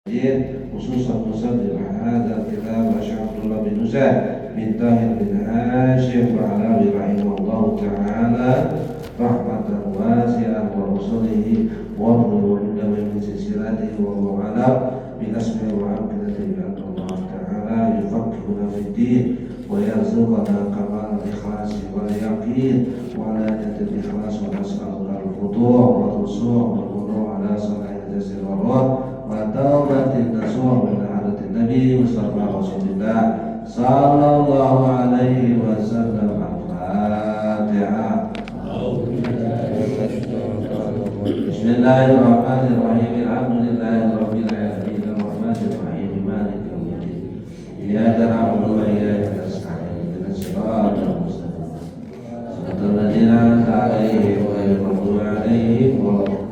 خصوصا مصدر هذا الكتاب أشعر الله بنزاع من طاهر بن هاشم وعلوي رحمه الله تعالى رحمة واسعة ورسله وابن من سلسلته وهو أعلم بأسماء وأمكنته بأن الله تعالى يفقهنا في الدين ويرزقنا كمال الإخلاص واليقين وعناية الإخلاص ونسألك الخضوع والخشوع والخضوع على صلاح الجسد والروح وتوبة النصوح من عادة النبي مصطفى رسول الله صلى الله عليه وسلم. الفاتحة. بسم الله الرحمن الرحيم الحمد لله رب العالمين الرحمن الرحيم مالك يوم الدين إياك نعبد وإياك نستعين اهدنا الصراط المستقيم صراط الذين أنعمت عليهم غير المغضوب عليهم ولا الضالين.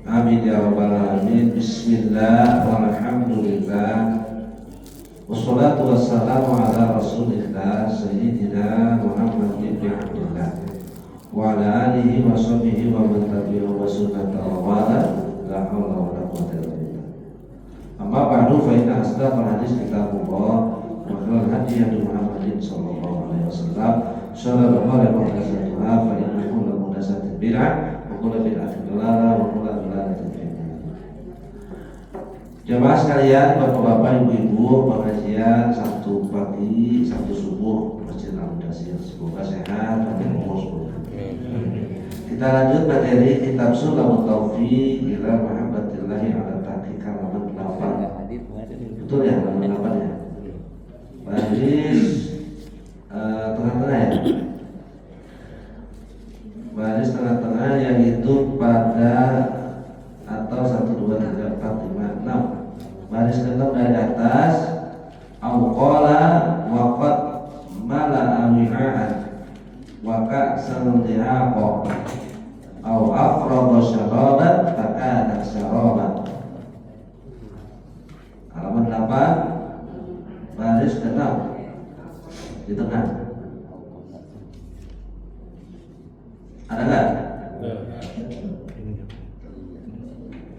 Amin ya rabbal alamin. Bismillah walhamdulillah wassalatu wassalamu ala rasulillah sayyidina Muhammad ibn Abdullah wa ala alihi wa sahbihi wa man tabi'ahu wa sunnata wa wala la hawla wa la quwwata illa billah. Amma ba'du fa inna asdaqal hadis kitabullah wa khairal hadi hadi Muhammadin sallallahu alaihi wasallam syarrul umuri muhdatsatuha fa inna kulla muhdatsatin bid'ah wa kulla bid'atin dhalalah wa kulla dhalalatin fi nar. Jemaah sekalian, bapak-bapak, ibu-ibu, pengajian Sabtu pagi, Sabtu subuh Masjid Al-Mudassir, semoga sehat dan umur. Kita lanjut materi kitab Sulamut Taufiq ila Mahabbatillahi ala tahqiq halaman 8. Betul ya, halaman 8 ya. Baris tengah-tengah ya. Baris tengah-tengah yang itu pada atau 1 2 3 4 5 6. Baris ke-6 dari atas. Auqala waqad mala'a wi'a'an wa ka'san lihaqa au afrada syaraban fakana syaraban. Halaman 8 baris ke-6 di tengah. Ada enggak?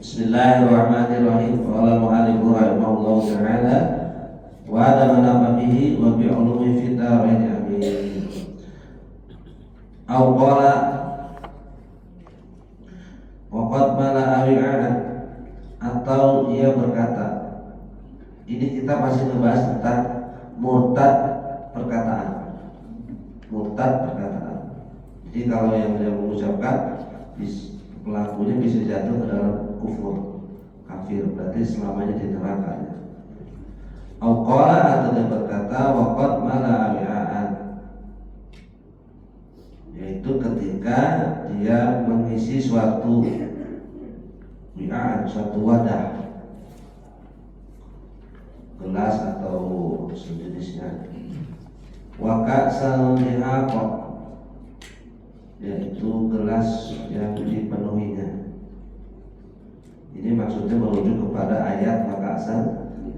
Bismillahirrahmanirrahim. Qala mu'allif rahimahullahu ta'ala wa ada manama bihi wa bi'ulumi fid darain amin. Au qala waqad mala'a wi'an, atau ia berkata. Ini kita masih membahas tentang murtad perkataan. Murtad perkataan. Jadi kalau yang dia mengucapkan pelakunya bisa jatuh ke dalam kufur, kafir, berarti selamanya di neraka. Au qala, atau dia berkata waqad mala'a wi'an, yaitu ketika dia mengisi suatu wi'an, suatu wadah, gelas atau sejenisnya. Wa ka'san lihaqa, yaitu gelas yang dipenuhinya. Ini maksudnya merujuk kepada ayat maka'san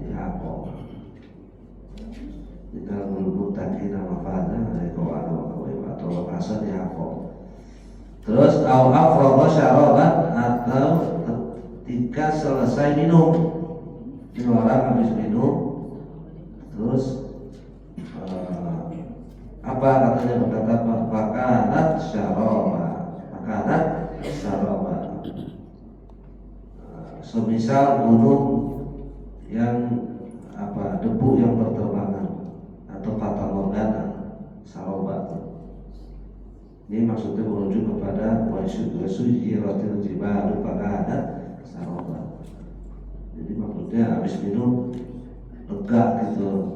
lihaqa. Innal muttaqina mafazan atau maka'san lihaqa. Terus au afrada syaraban, atau ketika selesai minum. Ini orang habis minum, terus apa katanya, berkata fakanat syaraba, fakanat syaraba. Semisal gunung yang debu yang berterbangan, atau fata morgana, syaraba. Ini maksudnya merujuk kepada wasujiratil jibalu fakanat syaraba. Jadi maksudnya habis minum lega gitu,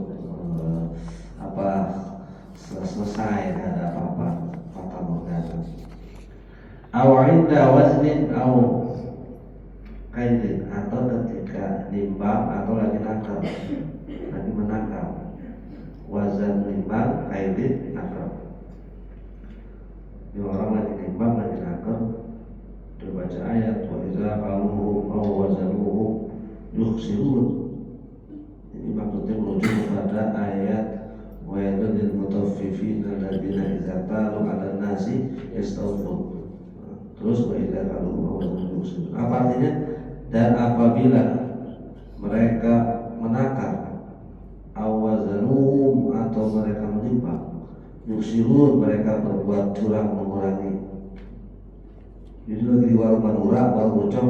selesai, tidak ada apa-apa, fata morgana. Aw inda waznin aw kaidin, atau ketika nimbang atau lagi nangkap, lagi menangkap. Wazan nimbang, kaidin nangkap. Ini orang lagi nimbang, lagi nangkap, dia baca ayat wa iza qaluhu aw wazanuhu yukhsirun. Ini maksudnya merujuk kepada ayat wa yadul mutaffifin alladziina idza qalu 'alan nasi yastawfun. Terus wa idza qalu wa wazanuhu yukhsirun. Apa artinya? Dan apabila mereka menakar awazanum atau mereka menimbang, yuksirun mereka berbuat curang mengurangi. Jadi lagi di warung Madura, warung Ucok,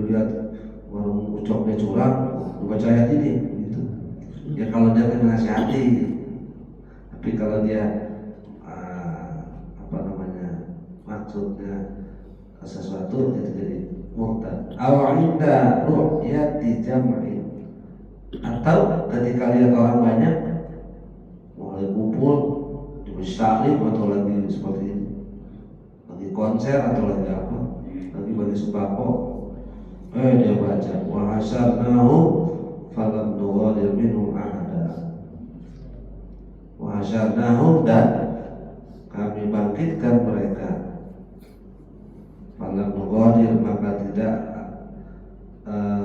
lihat warung Ucoknya curang, dibaca ayat ini gitu. Ya kalau dia kan menasihati, tapi kalau dia maksudnya sesuatu itu jadi murtad. Awinda ru'yati jam'i, atau ketika lihat orang banyak mulai kumpul di masjid atau lagi seperti ini, lagi konser atau lagi apa, lagi bagi sembako, dia baca wa hasyarnahu falam nughadir minhum ahada. Wa hasyarnahu, dan kami bangkitkan mereka, falam nughadir maka tidak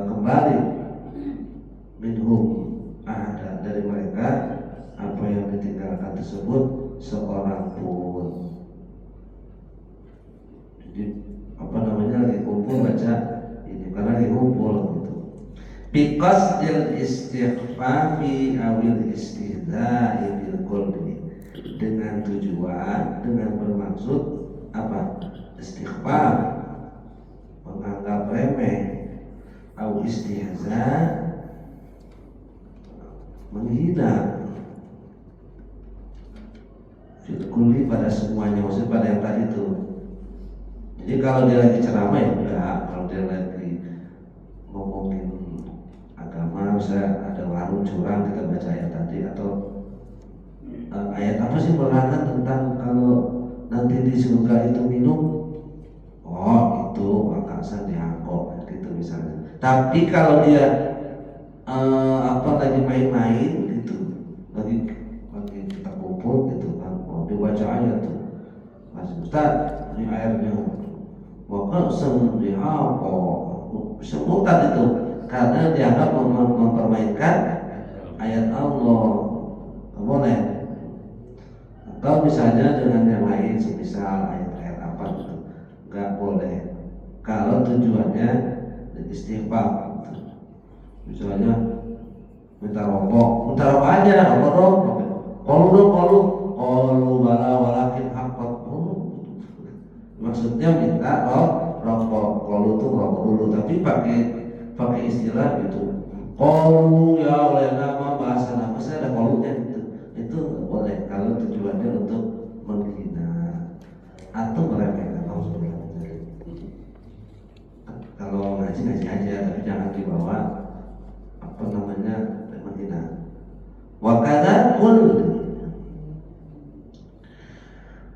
kembali, minhum ahada dari mereka apa yang ditinggalkan tersebut seorang pun. Jadi lagi kumpul baca ini karena lagi kumpul gitu. Biqasdil istighfafi awil istihza'i bil qalbi, dengan tujuan, dengan bermaksud apa? Istighfar, menganggap remeh, au istihza, menghina, fil kulli, pada semuanya, maksudnya pada yang tadi itu. Jadi kalau dia lagi ceramah ya enggak, kalau dia lagi ngomongin agama, misalnya ada warung curang kita baca ayat tadi, atau ayat apa sih menerangkan tentang kalau nanti di surga itu minum, oh itu akasan diangkok gitu misalnya. Tapi kalau dia lagi main-main gitu, lagi kita kumpul gitu kan, mau dibaca ayat tuh, Mas Ustaz ini airnya waktu dihangkok, bisa murtad itu karena dianggap mempermainkan ayat Allah, nggak boleh. Atau misalnya dengan yang lain, semisal ayat-ayat apa gitu, nggak boleh. Kalau tujuannya istighfar, misalnya minta rokok aja, rokok dong, kalau bala walakin hakot, maksudnya minta rokok, kalau tuh rokok dulu, tapi pakai istilah gitu. Kalau ya oleh nama bahasa nama saya ada kolunya gitu, itu nggak boleh kalau tujuannya untuk menghina atau meremehkan Allah. Kalau ngaji aja, tapi jangan dibawa menghina. Wakadha pun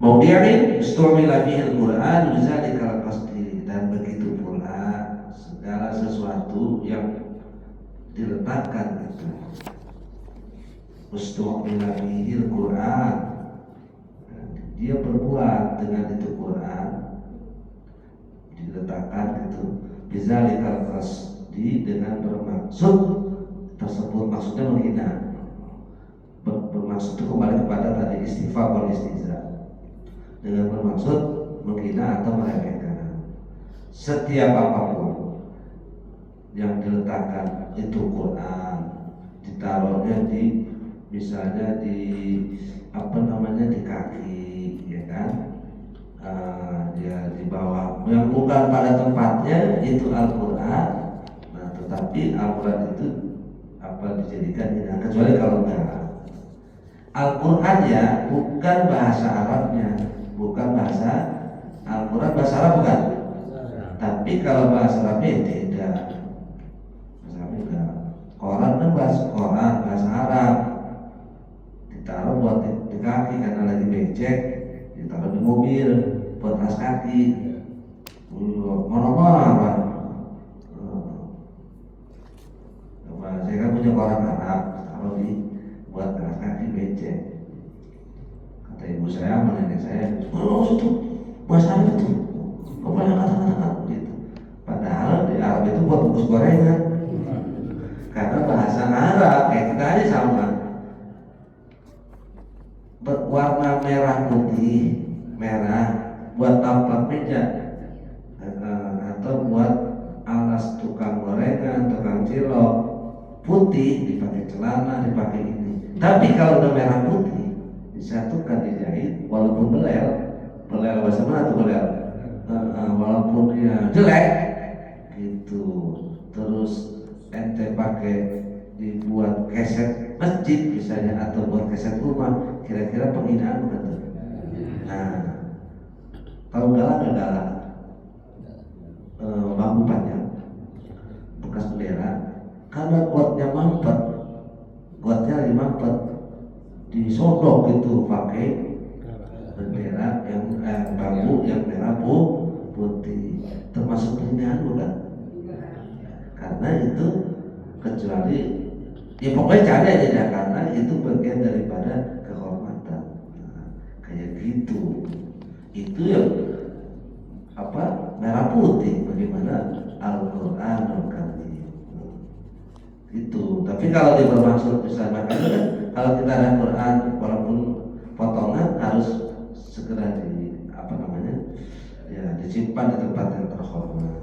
maudi'in istumila fihi al-Quran bizalika al-qasdi, dan begitu pula segala sesuatu yang diletakkan itu istumila fihi al-Quran, dia berbuat dengan itu Quran, diletakkan itu bizalika al-qasdi, dengan bermaksud tersebut, maksudnya menghina, bermaksud itu kembali kepada tadi istighfar wal istihza, dengan bermaksud menghina atau meremehkan. Setiap apapun yang diletakkan itu Quran, ditaruhnya di misalnya di di kaki, ya kan, ya di bawah, yang bukan pada tempatnya itu Al-Quran. Nah, tetapi Al-Quran itu dijadikan hina, kecuali kalau enggak. Al-Quran ya bukan bahasa Arabnya, bukan bahasa Al-Quran bahasa Arab bukan. Tapi kalau bahasa Arabnya tidak, bahasa Arab enggak. Quran kan bahasa Arab, ditaruh buat di kaki karena lagi becek, ditaruh di mobil buat alas kaki. Mana-mana. Saya kan punya koran Arab, taruh di buat alas kaki becek. Kata ibu saya, nenek saya, itu bahasa Arab itu, kok banyak kata-kata gitu. Padahal di Arab itu buat bungkus gorengan. Karena bahasa Arab kayak kita aja sama, berwarna merah putih, merah buat taplak meja, atau buat putih dipakai celana, dipakai ini. Tapi kalau udah merah putih disatukan dijahit, walaupun belel bahasa mana tuh belel? Walaupun dia jelek gitu. Terus ente pakai dibuat keset masjid misalnya atau buat keset rumah, kira-kira penghinaan bukan tuh? Nah, tahu galang nggak galang? Bambu panjang bekas bendera, karena kuatnya mampet, kuatnya lagi mampet, disodok gitu pakai bendera yang bambu yang merah putih, termasuk penghinaan bukan? Karena itu kecuali ya pokoknya cari aja ya, karena itu bagian daripada kehormatan. Nah, kayak gitu. Itu yang apa? Merah putih bagaimana Al-Qur'anul Karim. Itu. Tapi kalau dia bermaksud misalnya kan kalau kita ada Quran walaupun potongan harus segera di apa namanya? Ya, disimpan di tempat yang terhormat.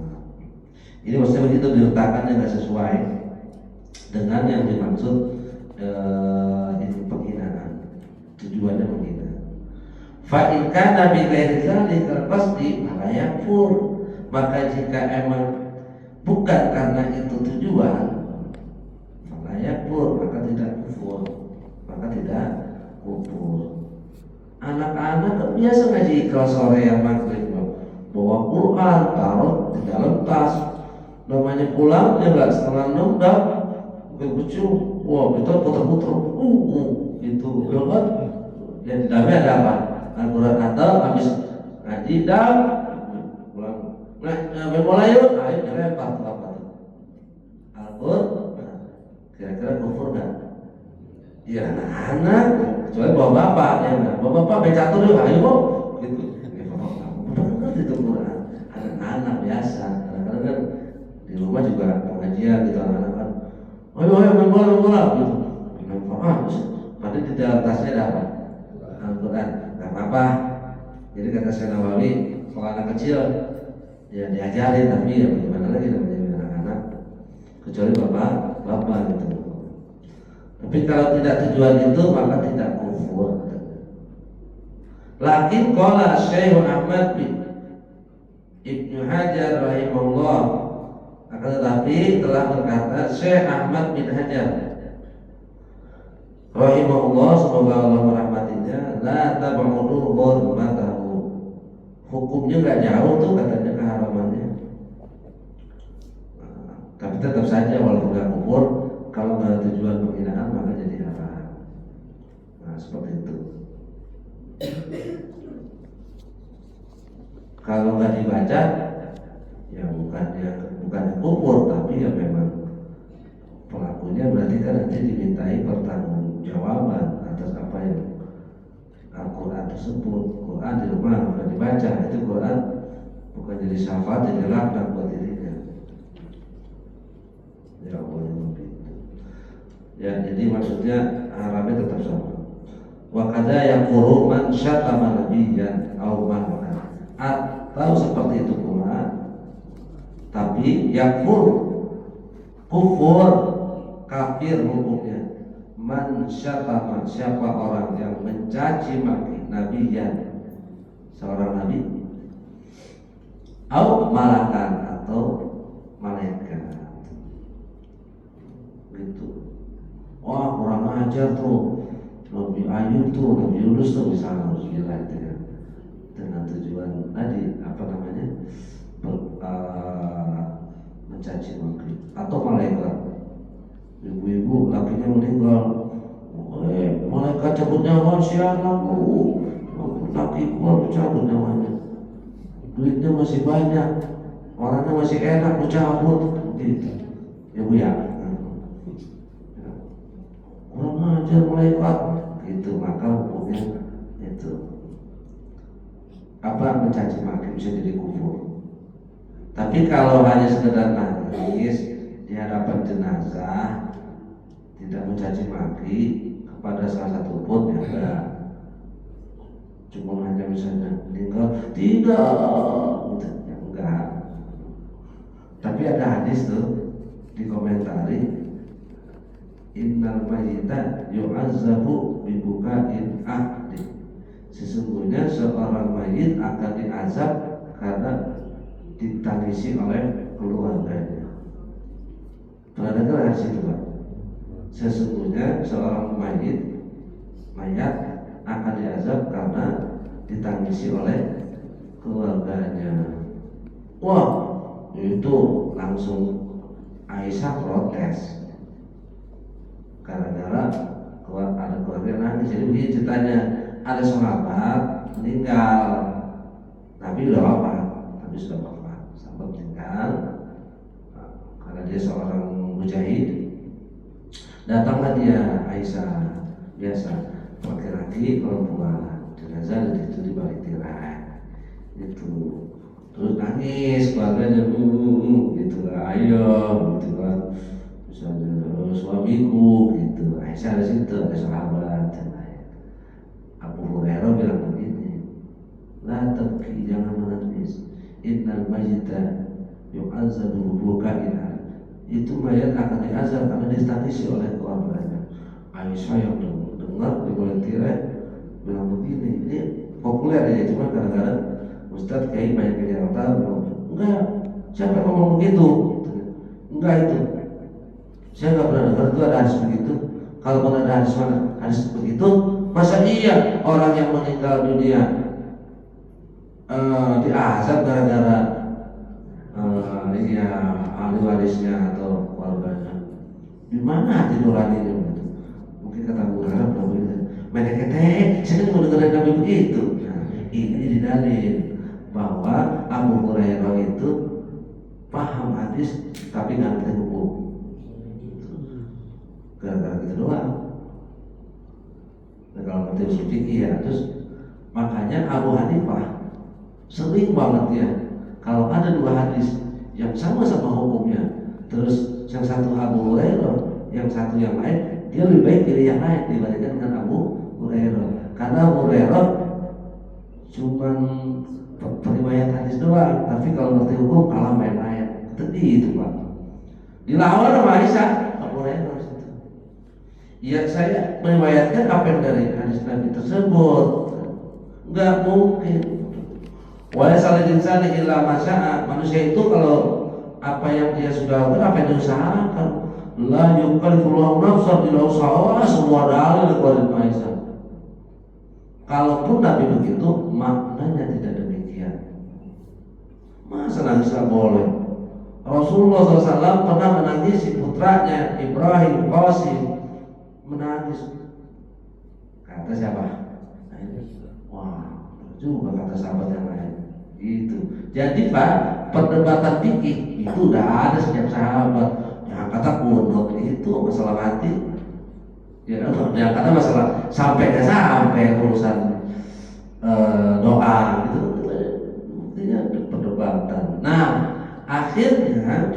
Ini maksudnya begitu diletakkan yang tidak sesuai dengan yang dimaksud ini penghinaan, tujuannya menghina. Fa in kana bi ghairi dzalikal qasdi maka yakfur, maka jika emang bukan karena itu tujuan maka yakfur, maka tidak kufur, maka tidak kufur. Anak-anak kan biasa ngaji ikhlas sore yang maghrib, bawa Quran taruh di dalam tas, namanya pulang ya nggak setengah 6 dah kecil, wah itu puter-puter, itu ya kan? Ya di dalamnya ada apa? Al-Quran atau habis ngaji dan pulang, mulai yuk, ayo dilempar tuh apa tuh? Al-Quran, kira-kira kufur nggak? Ya anak-anak, kecuali bawa bapak, ya nggak? Bawa bapak becatur yuk, ayo kok, gitu. Ya bapak ngerti itu Quran, anak-anak biasa, kadang-kadang kan di rumah juga pengajian gitu anak-anak kan, ayo main bola gitu, main padahal di dalam tasnya ada apa? Al-Quran, nggak apa-apa. Jadi kata Syekh Nawawi, kalau anak kecil ya diajarin, tapi ya bagaimana lagi namanya anak-anak, kecuali bapak gitu. Tapi kalau tidak tujuan itu maka tidak kufur. Lakin qala Syekh Ahmad bin Ibnu Hajar rahimahullah, akan tetapi telah berkata Syekh Ahmad bin Hajar rahimahullah, semoga Allah merahmatinya, la tab'udu hurmatahu, hukumnya nggak jauh tuh katanya keharamannya. Tapi tetap saja walaupun nggak kufur, kalau nggak ada tujuan penghinaan maka jadi haram. Nah seperti itu. Kalau nggak dibaca, ya bukan kufur, tapi ya memang pelakunya berarti kan nanti dimintai pertanggungjawaban atas apa yang Al-Quran tersebut. Quran di rumah bukan dibaca, itu Quran bukan jadi syafaat, jadi laknat buat dirinya. Ya Allah begitu. Ya jadi maksudnya haramnya tetap sama. Wa kadza yaqulu man syatama nabiyyan aw man, atau seperti itu pula, tapi yakfur, kufur, kafir hukumnya man syatama, siapa orang yang mencaci maki nabiyyan, seorang nabi, au malakan, atau malaikat gitu. Wah kurang ajar tuh Nabi Ayub tuh, Nabi Yunus tuh misalnya, harus bilang dengan tujuan tadi apa namanya mencaci maki, atau malaikat, ibu-ibu lakinya meninggal, malaikat cabut nyawa si anakku, laki gua cabut nyawanya, duitnya masih banyak, orangnya masih enak, lu cabut gitu ya bu ya. Kurang ajar malaikat gitu, maka hukumnya itu apa, mencaci maki, bisa jadi kufur. Tapi kalau hanya sekedar nangis di hadapan jenazah, tidak mencaci maki kepada salah satu pun, ya enggak. Cuma hanya misalnya meninggal, tidak gitu, ya enggak. Tapi ada hadis tuh dikomentari, innal mayyita yu'azzabu bibuka'in ahdi. Sesungguhnya seorang mayit akan diazab karena ditangisi oleh keluarganya. Pernah dengar hadis itu, Pak? Sesungguhnya seorang mayat akan diazab karena ditangisi oleh keluarganya. Wah, itu langsung Aisyah protes gara-gara ada keluarga nangis. Jadi begini ceritanya, ada sahabat meninggal, Nabi sudah wafat, sahabat meninggal karena dia seorang mujahid. Datanglah dia Aisyah, biasa laki-laki perempuan, jenazah itu di balik tirai itu, terus nangis keluarganya gitu lah, ayo gitu kan, misalnya suamiku gitu. Aisyah di situ ada sahabat Abu Hurairah bilang begini, la tabki, jangan menangis, innal mayyita yu'azzabu buka'in. Itu mayat akan diazab karena ditangisi oleh keluarganya. Aisyah yang dengar di balik tirai bilang begini, ini populer ya, cuma kadang-kadang Ustadz kayak banyak yang tahu. Enggak, siapa yang ngomong begitu? Enggak, itu saya nggak pernah dengar itu ada hadis begitu. Kalau pun ada hadis begitu, masa iya orang yang meninggal dunia diazab gara-gara ahli warisnya atau keluarganya? Di mana hati nuraninya begitu? Mungkin kata Bu Rara begitu. Mereka saya kan mau dengerin Nabi begitu. Nah, ini didalil bahwa Abu Hurairah itu paham hadis tapi nggak ngerti hukum. Gara-gara gitu doang. Nah, kalau ngerti usul fikih ya, terus makanya Abu Hanifah sering banget ya kalau ada dua hadis yang sama-sama hukumnya, terus yang satu Abu Hurairah, yang satu yang lain, dia lebih baik pilih yang lain dibandingkan dengan Abu Hurairah. Karena Abu Hurairah cuman periwayat hadis doang, tapi kalau ngerti hukum kalah main ayat. Itu Pak. Dilawan sama Aisyah, Abu Hurairah itu. Ya saya meriwayatkan apa yang dari hadis Nabi tersebut. Enggak mungkin. Wa salil insani illa ma syaa. Manusia itu kalau apa yang dia sudah apa yang diusahakan. La yukallifullahu nafsan illa wus'aha, semua dalil dari Aisyah. Kalaupun Nabi begitu, maknanya tidak demikian. Masa nangis boleh? Rasulullah SAW pernah menangisi putranya Ibrahim Qasim, menangis. Kata siapa? Wah, juga kata sahabat yang lain. Gitu. Jadi Pak, perdebatan fikih itu udah ada sejak sahabat. Yang kata kunut itu masalah hati. Ya, yang kata masalah sampai ke sampai urusan doa itu buktinya perdebatan. Nah, akhirnya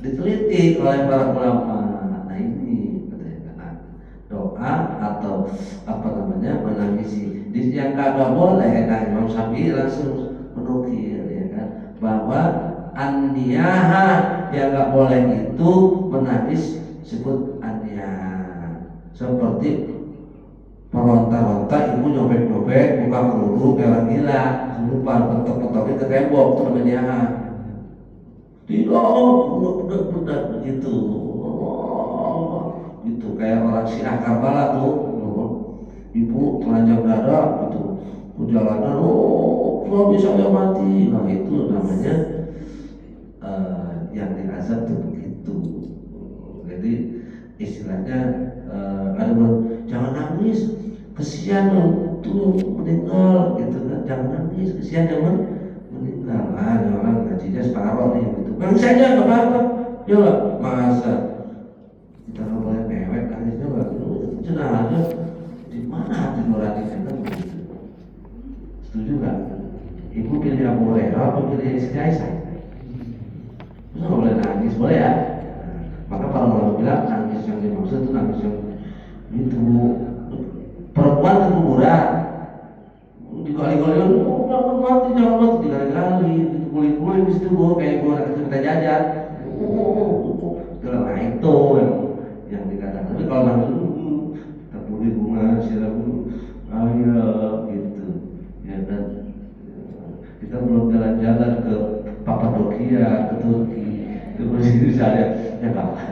diteliti oleh para ulama. Nah ini katanya doa atau apa namanya menangisi. Yang kagak boleh, nah Imam Syafi'i langsung menukil ya kan bahwa an-niyaha yang nggak boleh itu menangis sebut an-niyaha. Seperti peronta-ronta ibu nyobek-nyobek buka kerudung kayak gila, lupa bentok-bentoknya ke tembok itu namanya budak begitu, gitu kayak orang Syiah Karbala tuh, ibu telanjang dada gitu, perjalanan, suami saya mati, nah itu namanya yang diazab tuh begitu. Jadi istilahnya ada jangan nangis, kesian tuh meninggal gitu kan, jangan nangis, kesian yang meninggal. Ada orang gajinya separuh nih gitu, nangis aja nggak apa-apa, ya lah masa kita nggak boleh mewek nangisnya nggak gitu, jenazah di mana hati nurani kita begitu. Setuju nggak? Ibu pilih Abu Hurairah atau pilih Siti Aisyah? Terus nggak boleh nangis, boleh ya? Maka para ulama bilang nangis yang dimaksud itu nangis yang itu perempuan ke kuburan digali-gali, jangan mati, digali-gali, dipukul-pukul di situ, kayak gua kita jajan. Nah itu yang dikatakan. Tapi kalau Saudi, ke Turki, terus itu saya ya nggak apa.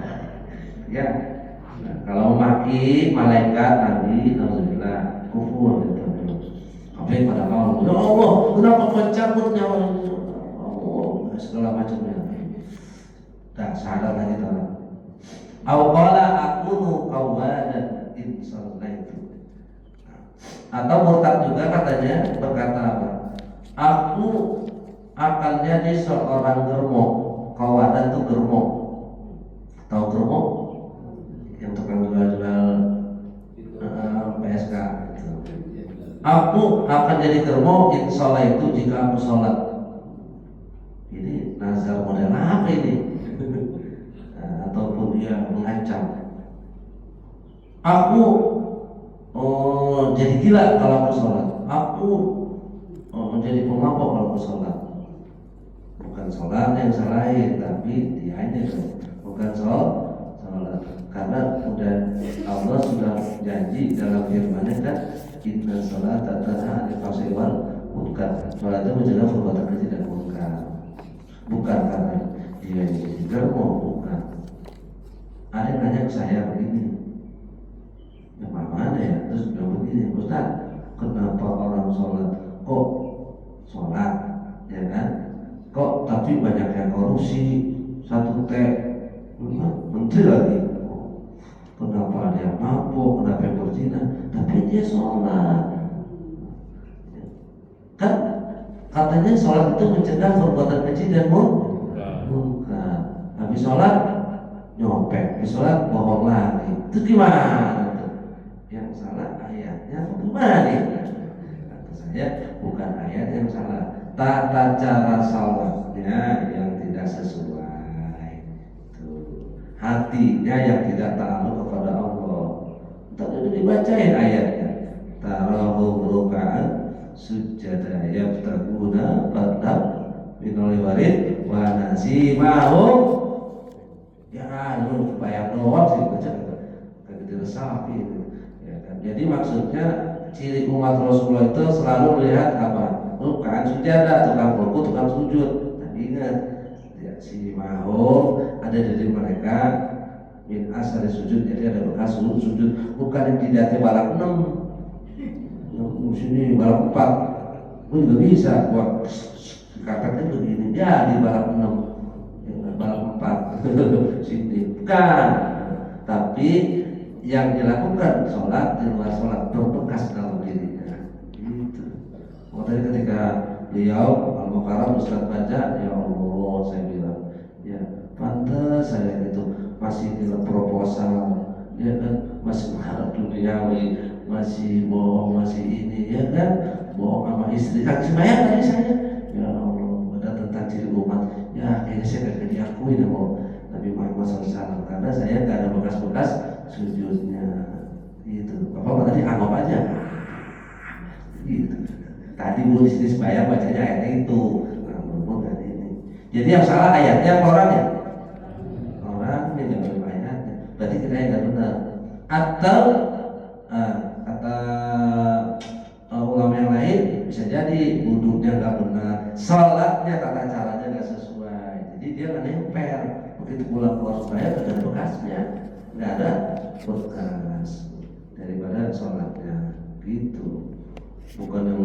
Ya, nah, kalau maki malaikat Nabi, alhamdulillah kufur gitu. Tapi pada Allah, ya Allah, kenapa kau cabut nyawa ini? Allah, segala macamnya. Tak sadar lagi tanah. Awqala akunu qawadan in sallaitu. Atau murtad juga katanya berkata apa? Aku akan jadi seorang germo. Qawadan itu germo. Tahu germo? Yang tukang jual-jual PSK gitu. Aku akan jadi germo in sallaitu jika aku sholat. Ini nazar model apa ini? Ataupun dia mengancam. Aku jadi gila kalau aku sholat. Aku menjadi pemabok kalau aku sholat. Bukan sholat yang salahin, tapi dia ini bukan sholat. Karena udah Allah sudah janji dalam firman-Nya kan, inna sholata tanha 'anil fahsya'i wal munkar. Sholat itu mencegah perbuatan keji dan munkar. Bukan karena dia ini germo, bukan. Ada yang nanya ke saya begini, yang mana ya? Terus bilang begini, Ustaz, kenapa orang sholat kok sholat, ya kan? Kok tapi banyak yang korupsi, satu T, menteri lagi. Kenapa dia mabuk, kenapa yang berzina, tapi dia sholat. Kan katanya sholat itu mencegah perbuatan keji dan munkar. Habis sholat nyopet, habis sholat bohong lagi. Itu gimana? Yang salah ayatnya gimana nih? Kata saya bukan ayat yang salah, tata cara sholatnya yang tidak sesuai. Tuh. Hatinya yang tidak ta'alluq kepada Allah. Tadi dibacain ayatnya. Tarahum ruka'an sujada yabtaguna fadlan minal warid wa nasimahum. Ya, lu bayang doang sih baca kagak sapi itu. Ya kan. Jadi maksudnya ciri umat Rasulullah itu selalu melihat apa? Ruka'an sujada, tukang ruku, tukang sujud. Nah, ingat ya, si mahum ada dari mereka min asari sujud, jadi ada bekas sujud, bukan yang tidak balak 6. Sini balap 4, gue juga bisa buat katakan begini, ya di balap 6, ya, balap 4 sini bukan, tapi yang dilakukan sholat di luar sholat berbekas dalam dirinya gitu. Makanya ketika beliau Al-Mukarram Ustaz baca, ya Allah, saya bilang ya pantas saya itu masih di proposal, ya kan, masih mengharap duniawi, masih bohong, masih ini, ya kan, bohong sama istri. Kan sebayang tadi saya, ya Allah, ada tentang ciri umat, ya kayaknya saya gak diakui sama Nabi Muhammad SAW karena saya gak ada bekas-bekas sujudnya. Gitu. Bapak tadi anggap aja. Gitu. Tadi bu di sini sebayang bacanya ayatnya itu, bukan ini. Jadi yang salah ayatnya apa orangnya? Orangnya jangan ayatnya. Berarti kita yang gak benar. Atau kata ulama yang lain bisa jadi wudhunya nggak benar, sholatnya tata caranya nggak sesuai, jadi dia nggak nempel. Begitu pulang keluar supaya nggak ada bekasnya, nggak ada bekas daripada sholatnya gitu. Bukan yang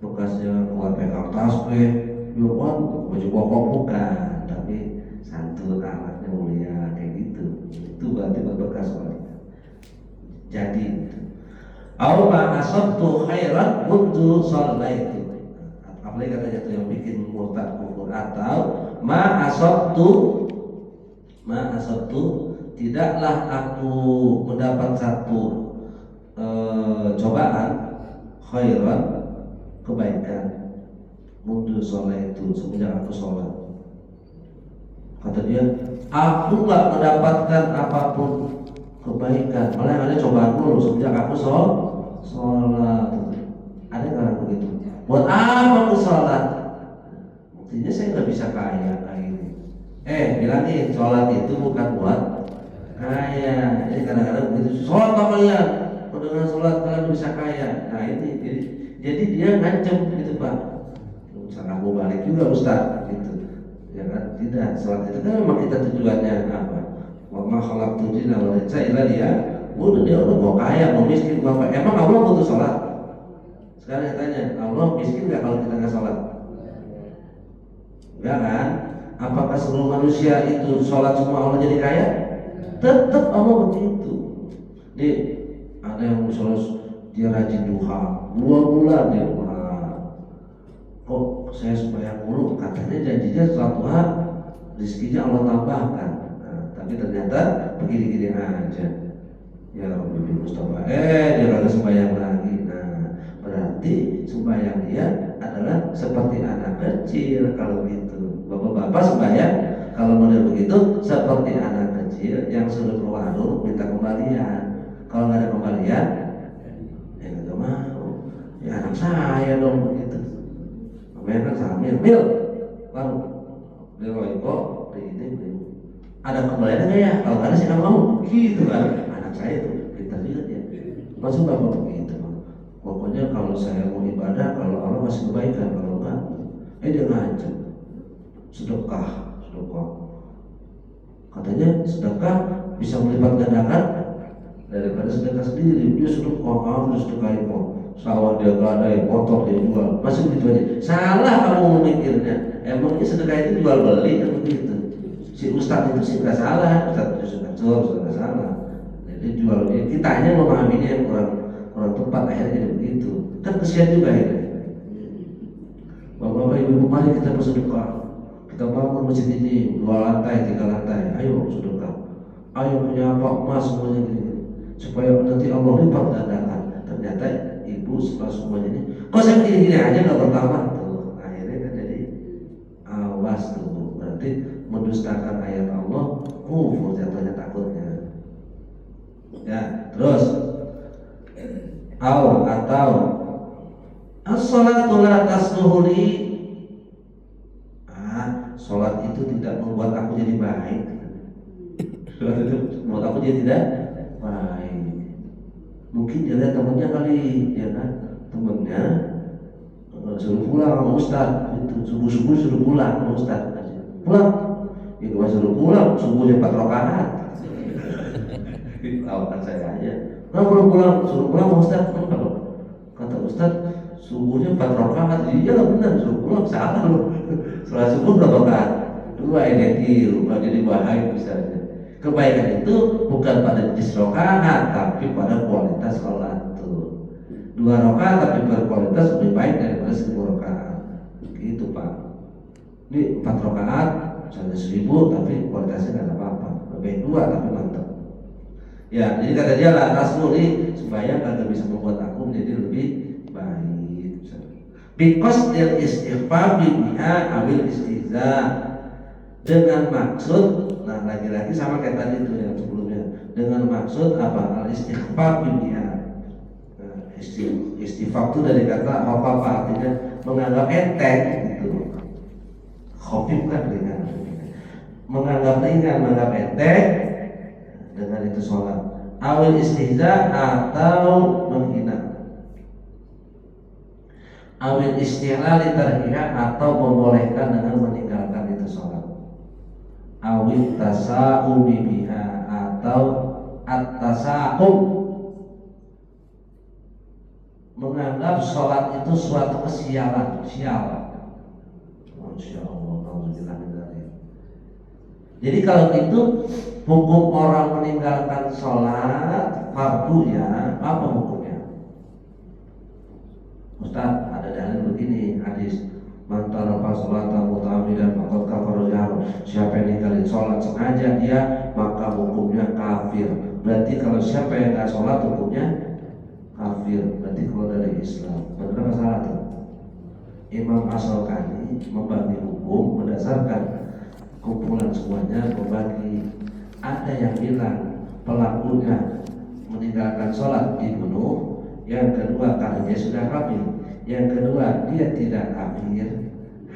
bekasnya keluar pegang tasbih, yuan baju koko, bukan, tapi santun alatnya mulia kayak gitu. Itu berarti berbekas sholatnya. Jadi au ma asabtu khairan mundu shallaitu. Apalagi katanya itu yang bikin murtad kufur. Atau ma asabtu tidaklah aku mendapat satu cobaan khairan, kebaikan, mundu shallaitu, semenjak aku sholat. Kata dia, aku gak mendapatkan apapun kebaikan, malah yang ada cobaan dulu sejak aku sholat. Ada kan begitu? Buat apa aku sholat? Buktinya saya nggak bisa kaya ini. Bilangin sholat itu bukan buat kaya. Jadi kadang-kadang begitu, sholat apa kalian? Dengan sholat kalian bisa kaya. Nah ini jadi dia ngancem gitu Pak. Misalnya mau balik juga Ustaz gitu. Ya kan? Tidak, sholat itu kan memang kita tujuannya apa? Wa ma khalaqtul jinna wal insa illa liya'budun. Dia udah mau kaya, mau miskin, mau apa? Emang Allah butuh sholat? Sekarang saya tanya, Allah miskin nggak kalau kita nggak sholat? Enggak kan? Apakah seluruh manusia itu sholat semua Allah jadi kaya? Tetap Allah begitu. Nih, ada yang sholat dia rajin duha 2 bulan dia duha. Kok saya sembahyang mulu? Katanya janjinya suatu hari rezekinya Allah tambahkan. Nah, tapi ternyata begini-gini aja. Ya Rabbi Mustafa, dia kagak sembahyang lagi. Nah, berarti sembahyang dia adalah seperti anak kecil kalau gitu. Bapak-bapak sembahyang kalau model begitu seperti anak kecil yang suruh ke warung minta kembalian. Kalau nggak ada kembalian, ya nggak mau. Ya anak saya dong begitu. Namanya kan sambil mil, lalu beli kok beli. Ada kembalian nggak ya? Kalau nggak ada sih nggak mau. Gitu kan. Anak saya itu pintar juga ya. Masuk bapak begitu. Pokoknya kalau saya mau ibadah, kalau Allah masih kebaikan, kalau enggak, dia ngancam. Sedekah. Katanya sedekah bisa melipat gandakan daripada sedekah sendiri. Dia sedekah, dia sedekahin kok. Sawah dia gadai, motor dia jual, masih begitu aja. Salah kamu memikirnya. Emangnya sedekah itu jual beli kan begitu. Si ustadz itu sih nggak salah, ustadz Yusuf Mansur nggak salah. Jadi jual dia, kitanya memahaminya yang kurang tepat, akhirnya jadi begitu. Kan kesian juga akhirnya. Bapak-bapak ibu mari kita bersedekah. Kita bangun masjid ini 2 lantai, 3 lantai. Ayo sedekah. Ayo punya apa emas semuanya gini. Supaya nanti Allah lipat gandakan. Ternyata ibu setelah semuanya ini, kok saya gini-gini aja nggak bertambah tuh. Akhirnya kan jadi awas tuh. Berarti mendustakan ayat Allah, kufur jatuhnya takutnya. Ya, terus atau as-salatu la tasluhuli. Sholat itu tidak membuat aku jadi baik. Sholat itu membuat aku jadi tidak baik. Mungkin dia lihat temannya kali, ya kan? Temannya suruh pulang sama Ustaz. Itu subuh-subuh suruh pulang sama Ustaz. Pulang. Ya gak suruh pulang, subuhnya 4 rakaat. Lawakan saya aja. Pulang, suruh pulang sama Ustaz. Kata Ustaz, subuhnya 4 rakaat. Iya lah benar, suruh pulang, salah loh. Sholat subuh berapa rakaat? 2 identik, jadi bahaya misalnya. Kebaikan itu bukan pada jenis rakaat, tapi pada kualitas sholat tuh. 2 rakaat tapi berkualitas lebih baik daripada 1000 rakaat. Gitu Pak. Ini 4 rakaat, misalnya 1000 tapi kualitasnya nggak ada apa-apa. Lebih 2 tapi mantap. Ya, jadi kata dia lah tasmuli supaya kagak bisa membuat aku menjadi lebih baik. Because there istighfar biha awil istihza, dengan maksud, nah lagi-lagi sama kayak tadi itu yang sebelumnya, dengan maksud apa? Al istighfar biha. Istighfar itu dari kata apa artinya menganggap enteng gitu. Khofif kan ringan, menganggap ringan, menganggap enteng dengan itu sholat. Awil istihza atau menghina. Awil istihlali tarhiha atau membolehkan dengan meninggalkan itu sholat. Awil tasa'umi biha atau at-tasa'um, menganggap sholat itu suatu kesialan, sial. Masya Allah, jadi kalau itu hukum orang meninggalkan sholat fardu ya, apa hukumnya? Ustaz, ada dalil begini hadis, man taraka sholatan muta'ammidan faqad kafara jahran. Siapa yang ninggalin sholat sengaja dia, maka hukumnya kafir. Berarti kalau siapa yang nggak sholat hukumnya kafir, berarti keluar dari Islam. Benar apa salah tuh? Imam Ash-Shawkani membagi hukum berdasarkan kumpulan semuanya, membagi. Ada yang bilang pelakunya meninggalkan sholat dibunuh. Yang kedua karena dia sudah kafir. Yang kedua dia tidak kafir,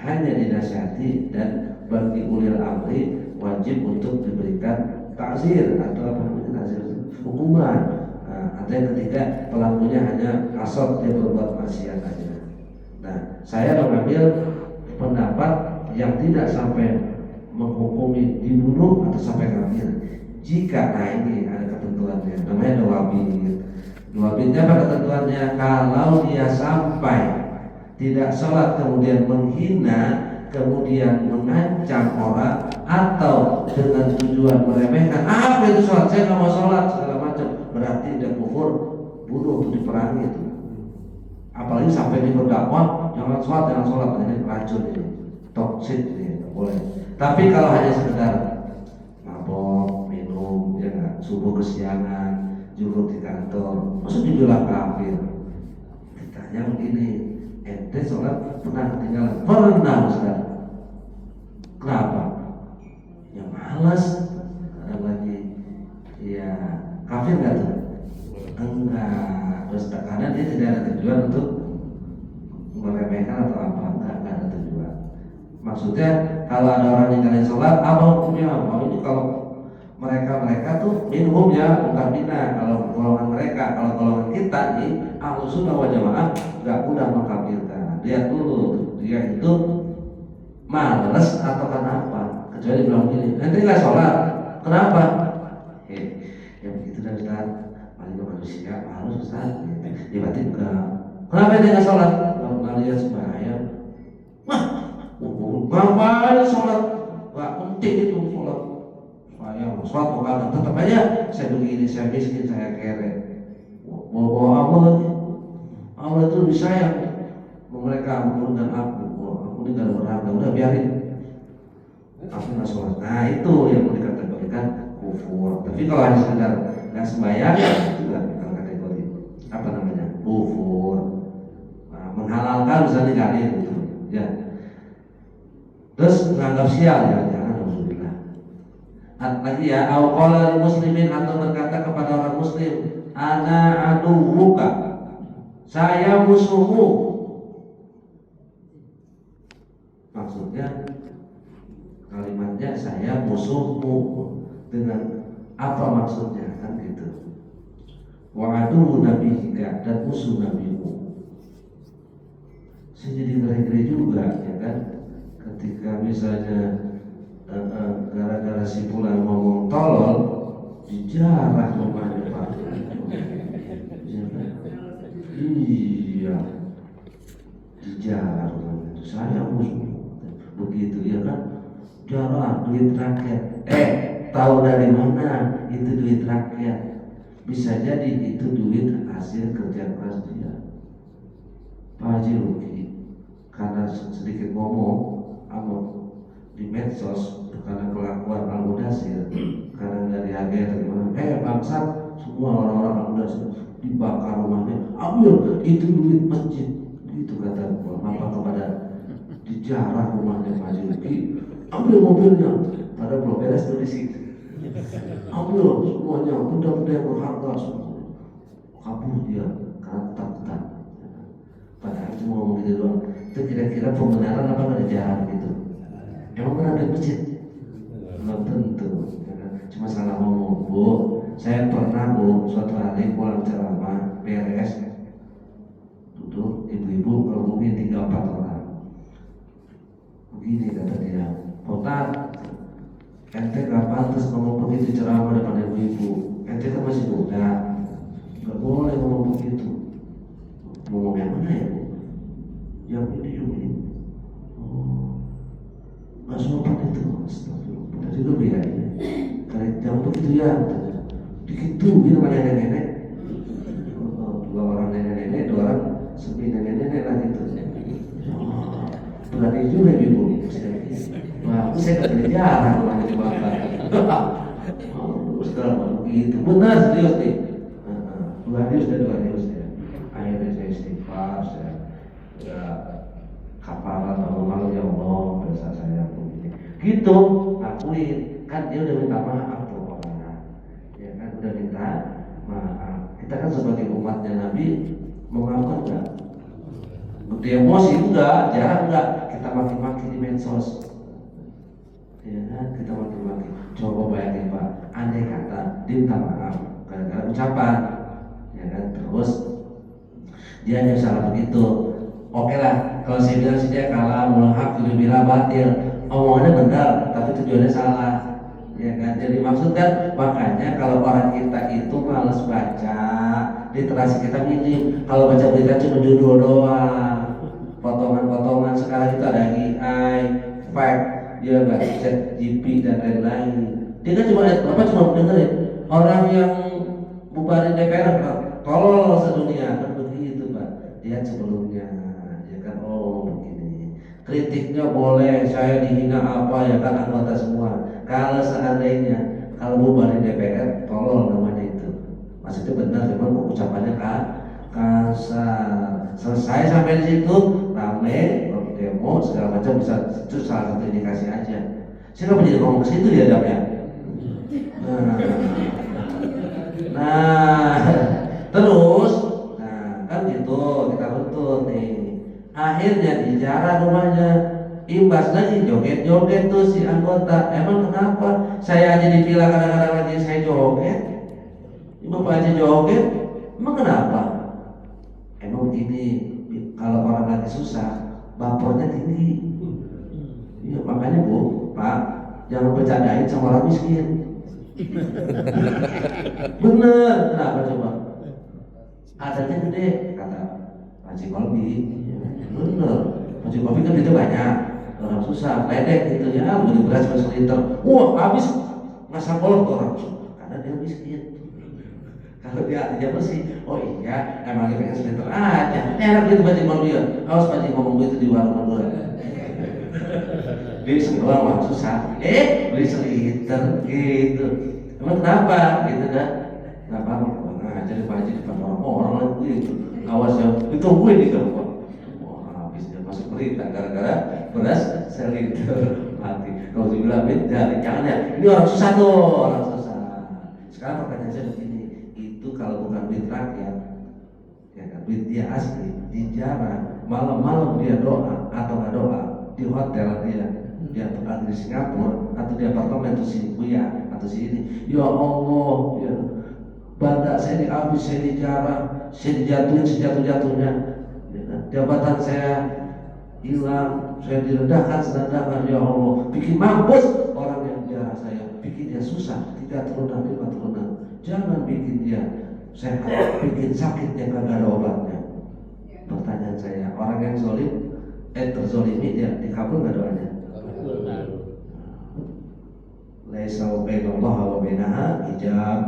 hanya dinasihati, dan bagi ulil amri wajib untuk diberikan ta'zir atau apa namanya ta'zir, hukuman. Atau yang ketiga pelakunya hanya asal dia berbuat maksiat aja. Nah, saya mengambil pendapat yang tidak sampai menghukumi dibunuh atau sampai kafir. Jika ini ada ketentuannya, namanya dua apa ketentuannya? Kalau dia sampai tidak sholat kemudian menghina, kemudian mengancam orang, atau dengan tujuan meremehkan, apa itu sholat, saya nggak mau sholat segala macam, berarti dia kufur, bunuh untuk diperangi itu. Apalagi sampai dia berdakwah jangan sholat, ini racun ini, toksik ini, nggak boleh. Tapi kalau hanya sekedar mabok, minum, ya nggak, subuh kesiangan, juluk di kantor, maksud dibilang kafir? Ditanya begini, ente sholat pernah ketinggalan? Pernah Ustaz. Kenapa? Ya malas. Ada lagi, ya kafir nggak tuh? Enggak. Terus karena dia tidak ada tujuan untuk meremehkan atau apa, enggak ada tujuan. Maksudnya kalau ada orang ninggalin sholat, apa hukumnya? Oh ini kalau mereka tuh minhumnya bukan bina. Kalau golongan mereka, kalau golongan kita nih Ahlus Sunnah wal Jamaah nggak mudah mengkafirkan. Lihat dulu dia itu malas atau kenapa? Kecuali bilang gini, nanti nggak sholat, kenapa? Ya begitu dah Ustaz, paling manusia harus Ustaz. Ya berarti enggak. Kenapa dia nggak sholat? Nggak lihat sembahyang. Wah, ngapain sholat? Nggak penting itu sholat. Saya mau sholat kok kagak, tetap aja saya begini, saya miskin, saya kere. Bawa Allah lagi. Allah itu lebih sayang. Mereka menurunkan aku ini gak ada berharga, udah biarin. Aku nggak sholat. Nah itu yang mau dikategorikan kufur. Tapi kalau hanya sekedar nggak sembahyang, itu nggak kategori apa namanya kufur. Nah, menghalalkan misalnya kalian gitu, ya. Terus menganggap sial, ya jangan, alhamdulillah. Lagi ya, auqala muslimin, atau berkata kepada orang muslim, ana aduwuka, saya musuhmu. Maksudnya kalimatnya saya musuhmu, dengan apa maksudnya kan gitu. Wa adu nabiyika, dan musuh nabimu. Saya jadi ngeri-ngeri juga ya kan, ketika misalnya gara-gara si fulan ngomong tolol dijarah rumahnya Pak. Iya, dijarah rumahnya itu, saya musuh. Begitu ya kan, jarah duit rakyat. Tahu dari mana itu duit rakyat? Bisa jadi itu duit hasil kerja keras dia. Pak Haji rugi karena sedikit ngomong di medsos, karena kelakuan Al-Mudasir, karena nggak dihargai atau gimana. Bangsat, semua orang-orang Al-Mudasir dibakar rumahnya, ambil itu duit masjid. Gitu kata Bapak kepada, dijarah rumahnya Pak Haji rugi, ambil mobilnya, pada belum beres tuh di situ. Ambil semuanya, benda-benda yang berharga semua. Kabur dia karena ketakutan. Padahal cuma ngomong gitu doang. Itu kira-kira pembenaran apa nggak dijarah gitu? Emang pernah ada masjid? Belum tentu. Cuma salah ngomong. Bu, saya pernah Bu, suatu hari pulang ceramah beres, duduk ibu-ibu ngerubuhin 3-4 orang. Begini kata dia, Ustaz, ente gak pantas ngomong begitu ceramah depan ibu-ibu. Ente kan masih muda, gak boleh ngomong begitu. Ngomong yang mana ya Bu? Yang ini. Oh, gak sopan itu. Astagfirullah. Itu biayanya. Kalau jangan begitu ya. Dikituin sama nenek-nenek. Dua orang nenek-nenek, dua orang sepi nenek-nenek lah gitu. Berarti juga ibu. Wah, saya gak boleh jarang rumahnya dibakar. Setelah begitu, benar serius nih. 2 hari ya. Akhirnya saya istighfar, saya kafarat malu ya Allah, dosa saya begini. Gitu, akuin. Kan dia udah minta maaf tuh orangnya. Ya kan udah minta maaf. Kita kan sebagai umatnya Nabi memaafkan enggak? Bukti emosi enggak, jarang enggak. Kita maki-maki di medsos. Ya kan, kita maki-maki. Coba bayangin Pak, andai kata dia minta maaf gara-gara ucapan, ya kan, terus dia hanya salah begitu. Oke lah, kalau saya bilang sih dia kalah, mulhak, bila batil, omongannya benar, tapi tapi tujuannya salah, ya kan? Jadi maksud kan, makanya kalau orang kita itu males baca, literasi kita minim. Kalau baca berita cuma judul doang, potongan-potongan. Sekarang itu ada AI, fact, dia nggak chat GP dan lain-lain. Dia kan cuma dengerin orang yang bubarin DPR, tolol sedunia, kan begitu Pak. Lihat sebelumnya, ya kan, oh begini. Kritiknya boleh, saya dihina apa ya kan, anggota semua. Kalau seandainya kalau bubarin DPR, tolol namanya itu. Maksudnya benar, cuma ucapannya kasar. Selesai sampai di situ, rame, demo segala macam, bisa itu salah satu indikasi aja. Saya nggak jadi ngomong ke situ ya damnya. Nah, terus, nah kan gitu kita tuntut nih. Akhirnya dijarah rumahnya, imbas lagi joget-joget tuh si anggota. Emang kenapa? Saya aja di villa kadang-kadang lagi saya joget, bapak aja joget. Emang kenapa? Emang begini, kalau orang lagi susah, bapernya tinggi. Iya, makanya Bu, Pak, jangan bercandain sama orang miskin. Bener, kenapa coba? Adatnya gede, kata Haji Kolbi. Bener, Haji Kolbi kan itu banyak, orang susah, ledek gitu ya, beli beras 1 liter, wah habis ngasah kolot orang, karena dia miskin. Kalau dia hatinya bersih, oh iya, emang dia pengen 1 liter aja, enak gitu Haji Kolbi ya. Awas Haji ngomong gitu di warung Madura. Dia sekolah mah susah, beli 1 liter gitu. Emang kenapa? Gitu kan? Kenapa? Nah, jadi Pak Haji depan orang lagi gitu. Awas ya, ditungguin di kantor. Wah, habis dia masuk berita gara-gara beras 1 liter mati. Kalau dibilang beda, jangan ya. Ini orang susah tuh, orang susah. Sekarang pertanyaan saya begini, itu kalau bukan duit rakyat, ya kan, duit dia asli, dijarah, malam-malam dia doa atau nggak doa di hotel dia tempat di Singapura atau di apartemen atau si Buya atau si ini, ya Allah, ya badak saya dihabis, saya dijarah, saya dijatuhin sejatuh-jatuhnya, ya kan? Jabatan saya hilang, saya direndahkan serendahkan, ya Allah, bikin mampus orang yang jarah saya, bikin dia susah, tidak turun lima turunan, jangan bikin dia sehat, bikin sakit yang kagak ada obatnya. Pertanyaan saya, orang yang zolim terzolimi dia dikabul nggak doanya? Laisa bainallah wa bainaha hijab.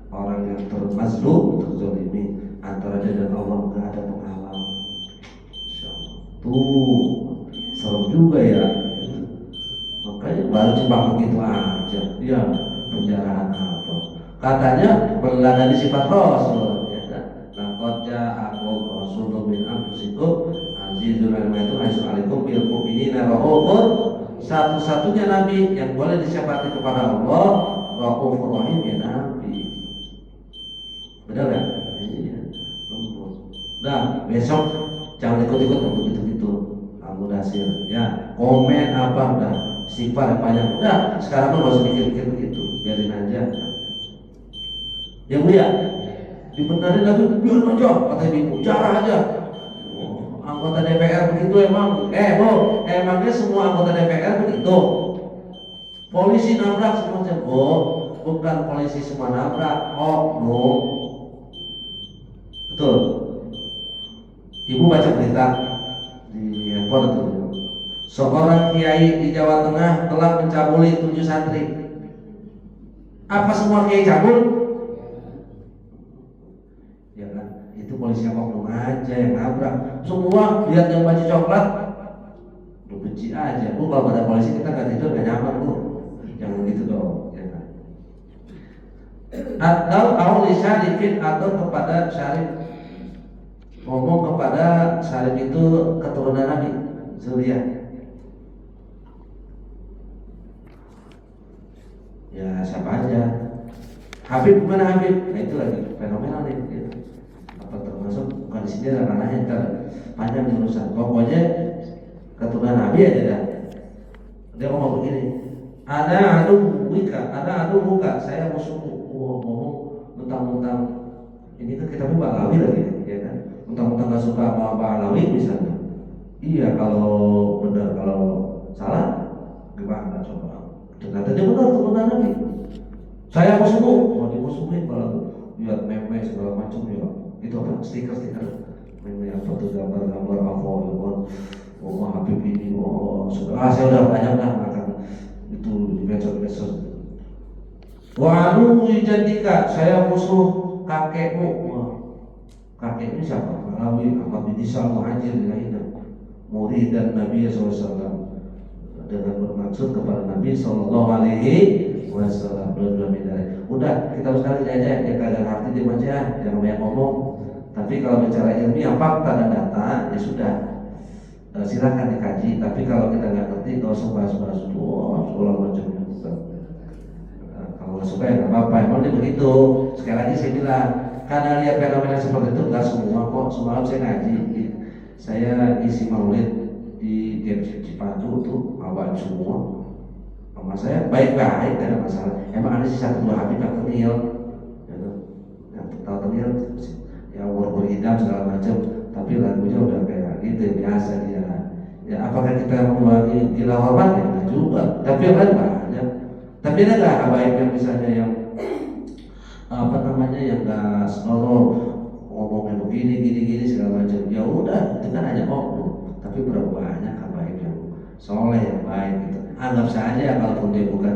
Orang yang termazlum, terzolimi, antara dia dan Allah nggak ada penghalang. Insyaallah. Tuh serem juga ya. Makanya baru cuma begitu aja. Ya, penjaraan apa? Katanya melanggar sifat Rasul. Ya kan? Laqad ja'akum rasulun min anfusikum azizun 'alaikum bil mu'minina raufur. Satu-satunya nabi yang boleh disyafaati kepada Allah, raufur rahim, ya nabi. Benar kan? Iya. Nah, besok jangan ikut-ikut begitu-gitu. Al-Mudasir, ya komen apa udah sifat banyak udah. Sekarang tuh nggak usah mikir-mikir begitu, biarin aja. Ya Bu ya, dibenerin lagi, biarin aja, kata ibu, jarah aja. Anggota DPR begitu emang, Bu, emangnya semua anggota DPR begitu? Polisi nabrak semuanya, Bu, bukan polisi semua nabrak, oknum. Betul. Ibu baca berita di handphone itu, seorang kiai di Jawa Tengah telah mencabuli 7 santri. Apa semua kiai cabul? Ya kan, itu polisi oknum aja yang nabrak. Semua lihat yang baju coklat, lu benci aja. Bu, kalau pada polisi kita nggak tidur nggak nyaman, Bu. Jangan gitu dong, ya kan? Atau awli syarifin, atau kepada syarif, ngomong kepada syarif itu keturunan Nabi Zuriyah. Ya siapa aja. Habib gimana Habib? Nah itu lagi fenomenal nih. Gitu. Apa termasuk bukan di sini ranahnya, ntar panjang nih urusan. Pokoknya keturunan Nabi aja dah. Dia ngomong begini, ada aduh buka, saya musuhmu. Ngomong mentang-mentang ini kan kitabnya Pak Alawi lagi, ya kan? Mentang-mentang gak suka sama Pak Alawi misalnya. Iya, kalau benar, kalau salah gimana coba? Ternyata dia benar turunan Nabi. Saya musuhmu, mau dimusuhin malah lihat meme segala macam ya. Itu apa? Stiker-stiker. Meme apa tuh gambar-gambar apa ya. Oh Habib ini, sudah. Saya udah banyak lah akan itu di medsos. Waduh jadika, saya musuh kakekmu. Kakeknya siapa? Alawi Ahmad bin Isa Muhajir Ilaina, murid dan Nabi SAW, dengan bermaksud kepada Nabi Sallallahu Alaihi Wasallam. Udah kita harus kali aja, dia kagak ngerti dia baca, jangan banyak ngomong. Tapi kalau bicara ilmiah fakta dan data ya sudah, silakan dikaji. Tapi kalau kita nggak ngerti, nggak usah bahas-bahas itu, sekolah macamnya. Kalau nggak suka ya nggak apa-apa. Emang dia begitu. Sekali lagi saya bilang, karena lihat fenomena seperti itu nggak semua kok. Semalam saya ngaji, saya isi maulid di GMC Cipatu tuh awal semua. Sama saya baik-baik, tidak ada masalah. Emang ada sih satu dua habib yang tenil, gitu. Yang tahu tenil, ya umur hidam segala macam. Tapi lagunya udah kayak gitu biasa dia. Ya apakah kita mengulangi gila hormat ya? Nah, juga. Tapi yang lain banyak. Tapi ada nggak habaib yang misalnya yang apa namanya yang nggak senonoh ngomongnya begini segala macam. Ya udah, itu kan hanya oknum. Tapi berapa banyak habaib yang soleh yang baik gitu. Anggap saja kalaupun dia bukan,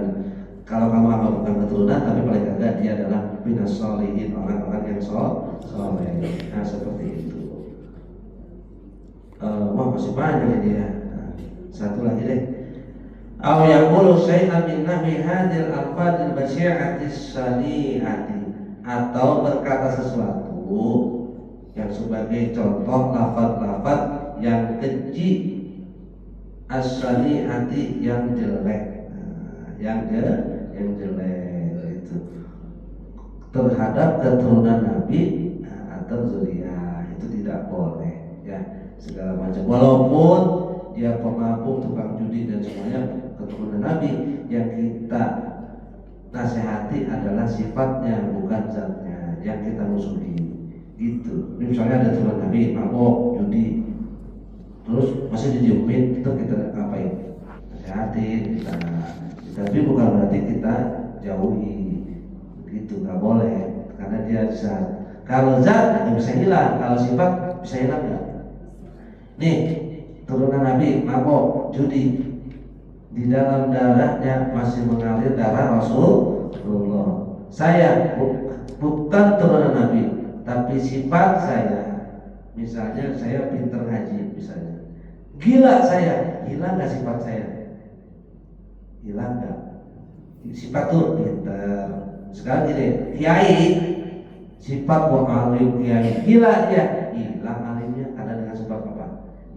kalau kamu anggap bukan keturunan, tapi paling tidak dia adalah minas sholihin, orang-orang yang soleh. Nah seperti itu. Wah masih banyak ini ya. Nah, satu lagi deh. Aw yaqulu syai'an min nahwi hadhil alfadil basyi'atis sani'ati, atau berkata sesuatu yang sebagai contoh lafaz-lafaz yang keji, as-sani'ati yang jelek. Nah, yang jelek itu terhadap keturunan Nabi atau zuriyah, itu tidak boleh ya, segala macam. Walaupun dia pemabuk, tukang judi dan semuanya keturunan Nabi, yang kita nasihati adalah sifatnya bukan zatnya yang kita musuhi. Gitu. Misalnya ada keturunan Nabi mabuk, judi, terus masih didiemin, itu kita ngapain? Nasihati, kita. Tapi bukan berarti kita jauhi. Itu nggak boleh, karena dia zat. Kalau zat nggak bisa hilang, kalau sifat bisa hilang nggak? Nih turunan Nabi mabok, judi, di dalam darahnya masih mengalir darah Rasulullah. Saya bukan turunan Nabi, tapi sifat saya, misalnya saya pinter ngaji, misalnya gila saya, hilang nggak sifat saya? Hilang nggak? Sifat tuh pinter. Sekarang gini, kiai, sifat alim kiai, gila dia, hilang alimnya karena dengan sebab apa?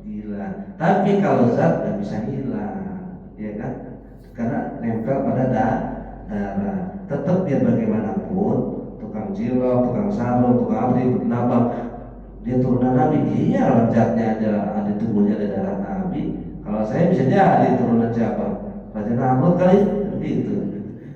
Gila. Tapi kalau zat nggak bisa hilang, ya kan? Karena nempel pada darah. Tetap biar bagaimanapun, tukang cilok, tukang sarung, tukang abdi, penambang, dia turunan Nabi. Iya, zatnya ada tubuhnya, ada darah Nabi. Kalau saya bisa jadi turunan siapa? Raja Namrud kali, gitu.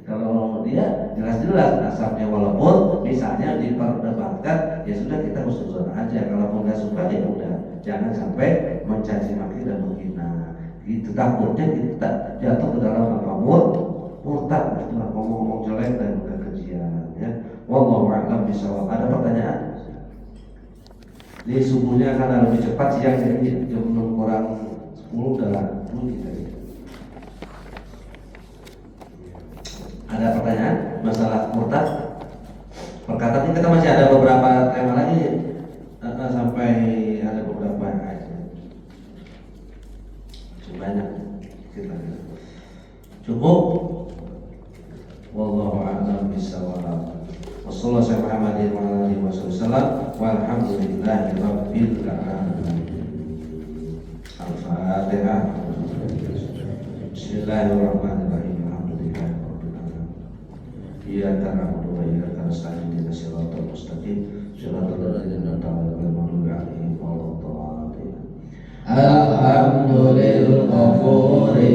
Kalau dia jelas-jelas nasabnya, walaupun misalnya diperdebatkan, ya sudah kita husnuzon aja. Kalau nggak suka ya udah, jangan sampai mencaci maki dan menghina. Gitu, takutnya kita jatuh ke dalam apa murtad, ngomong jelek dan kekejian. Ya, wallahu a'lam bishawab. Ada pertanyaan? Di subuhnya karena lebih cepat siang, jadi jam 6 kurang 10 udah bunyi tadi. Ada pertanyaan masalah murtad? Perkataan ini kita masih ada beberapa tema lagi, sampai ada beberapa ayat. Banyak kita. Cukup. Wallahu a'lam bishawab. Wassallallahu alaihi wasallam walhamdulillahi rabbil alamin. Al-Fatihah. Bismillahirrahmanirrahim. Iyyaka na'budu wa iyyaka nasta'in ihdinas siratal mustaqim siratal ladzina an'amta 'alaihim ghairil maghdubi 'alaihim waladdallin. Alhamdulillahil ghafuri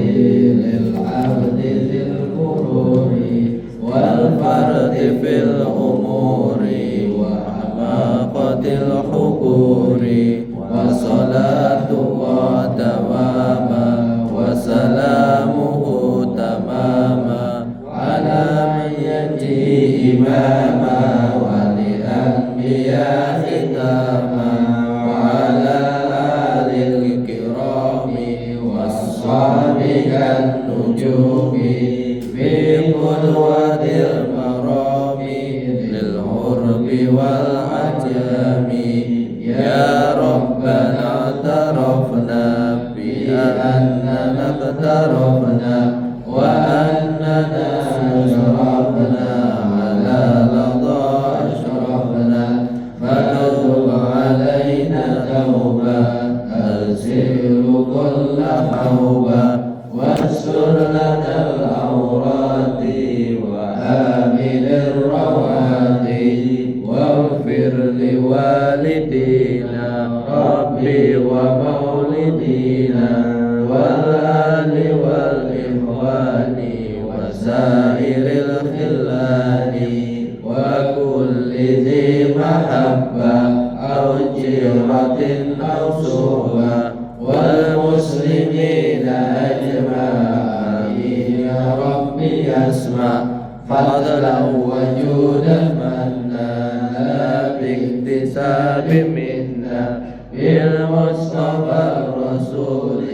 lil 'abdi dzil qururi wal fardi fil umuri wa hamaqatil hukuri wa salatu wa dawama wa salamuhu tamama يأتي إماما ولأنبياء ختاما وعلى آل الكرام والصحابة النجوم في قدوة المرام للغرب والعجم يا ربنا اعترفنا بأننا اقترفنا وأننا أشرفنا على لظى أشرفنا فتب علينا توبة أغسل كل حوبة واستر لنا العورات وآمن الروات واغفر لوالدينا ربي ومولدينا والآل والإخوان وسائر الخلان وكل ذي محبة أو جرة أو صحبة والمسلمين أجمعين يا ربي اسمع فضلا وجودا منا لا باكتساب منا بالمصطفى الرسول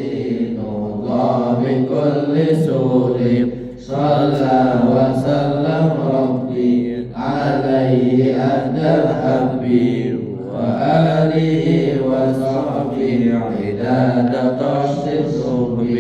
نوضى بكل سور صلى وسلم ربي عليه أدى الحبيب وآله وصحبه عداد طشت الصبح